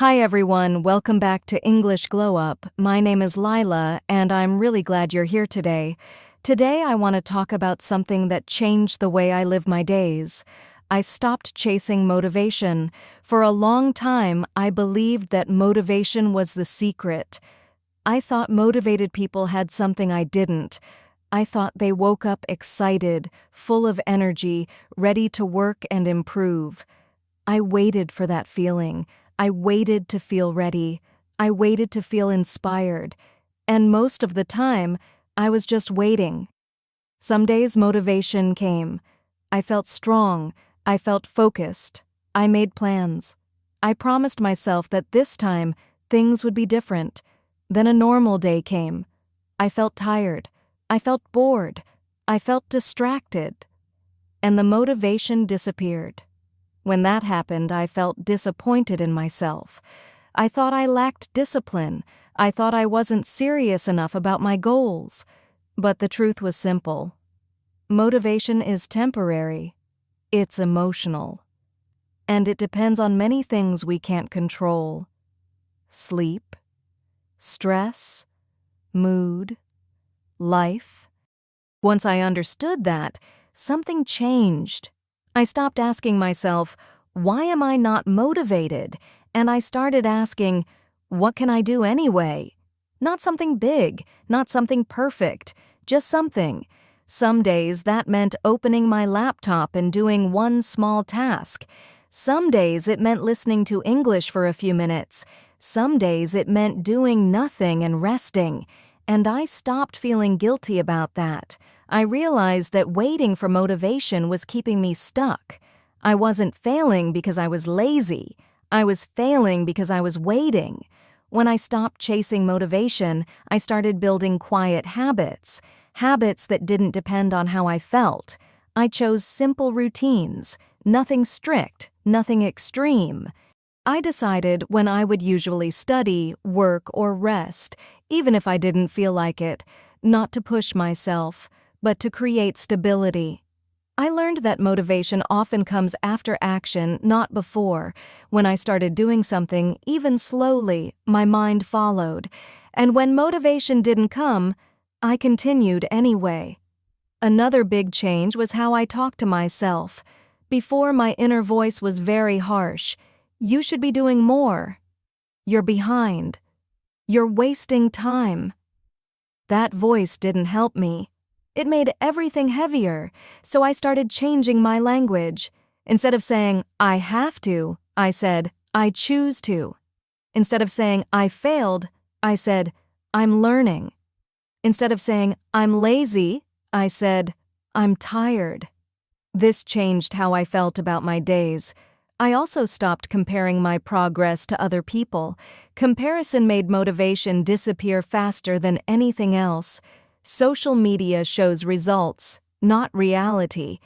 Hi everyone, welcome back to English GlowUp. My name is Lila, and I'm really glad you're here today. Today I want to talk about something that changed the way I live my days. I stopped chasing motivation. For a long time, I believed that motivation was the secret. I thought motivated people had something I didn't. I thought they woke up excited, full of energy, ready to work and improve. I waited for that feeling. I waited to feel ready. I waited to feel inspired. And most of the time, I was just waiting. Some days motivation came. I felt strong. I felt focused. I made plans. I promised myself that this time, things would be different. Then a normal day came. I felt tired. I felt bored. I felt distracted. And the motivation disappeared. When that happened, I felt disappointed in myself. I thought I lacked discipline. I thought I wasn't serious enough about my goals. But the truth was simple. Motivation is temporary. It's emotional. And it depends on many things we can't control. Sleep, stress, mood, life. Once I understood that, something changed. I stopped asking myself, why am I not motivated? And I started asking, what can I do anyway? Not something big, not something perfect, just something. Some days that meant opening my laptop and doing one small task. Some days it meant listening to English for a few minutes. Some days it meant doing nothing and resting. And I stopped feeling guilty about that. I realized that waiting for motivation was keeping me stuck. I wasn't failing because I was lazy. I was failing because I was waiting. When I stopped chasing motivation, I started building quiet habits that didn't depend on how I felt. I chose simple routines, nothing strict, nothing extreme. I decided when I would usually study, work, or rest, even if I didn't feel like it, not to push myself, but to create stability. I learned that motivation often comes after action, not before. When I started doing something, even slowly, my mind followed. And when motivation didn't come, I continued anyway. Another big change was how I talked to myself. Before, my inner voice was very harsh. You should be doing more. You're behind. You're wasting time. That voice didn't help me. It made everything heavier, so I started changing my language. Instead of saying, I have to, I said, I choose to. Instead of saying, I failed, I said, I'm learning. Instead of saying, I'm lazy, I said, I'm tired. This changed how I felt about my days. I also stopped comparing my progress to other people. Comparison made motivation disappear faster than anything else. Social media shows results, not reality.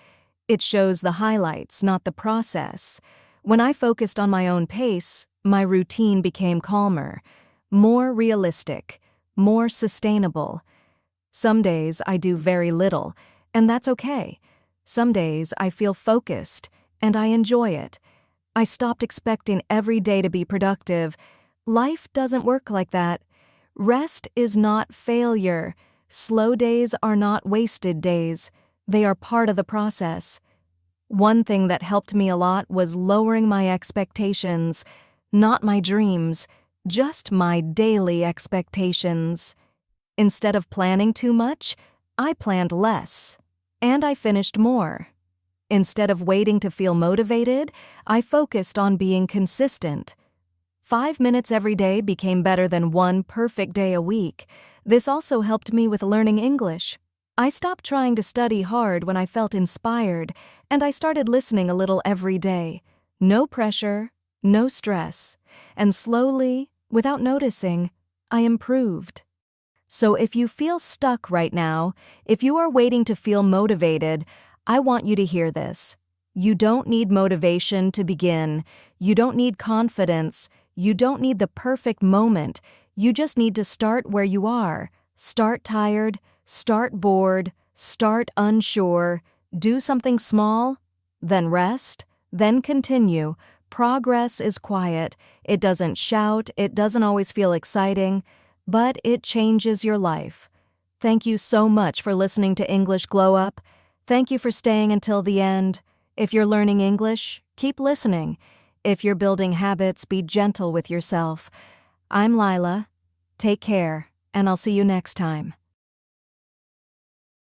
It shows the highlights, not the process. When I focused on my own pace, my routine became calmer, more realistic, more sustainable. Some days I do very little, and that's okay. Some days I feel focused, and I enjoy it. I stopped expecting every day to be productive. Life doesn't work like that. Rest is not failure. Slow days are not wasted days. They are part of the process. One thing that helped me a lot was lowering my expectations. Not my dreams, just my daily expectations. Instead of planning too much, I planned less. And I finished more. Instead of waiting to feel motivated, I focused on being consistent. 5 minutes every day became better than one perfect day a week. This also helped me with learning English. I stopped trying to study hard when I felt inspired, and I started listening a little every day. No pressure, no stress. And slowly, without noticing, I improved. So if you feel stuck right now, if you are waiting to feel motivated, I want you to hear this. You don't need motivation to begin. You don't need confidence. You don't need the perfect moment. You just need to start where you are. Start tired, start bored, start unsure, do something small, then rest, then continue. Progress is quiet. It doesn't shout, it doesn't always feel exciting, but it changes your life. Thank you so much for listening to English Glow Up. Thank you for staying until the end. If you're learning English, keep listening. If you're building habits, be gentle with yourself. I'm Lila. Take care, and I'll see you next time.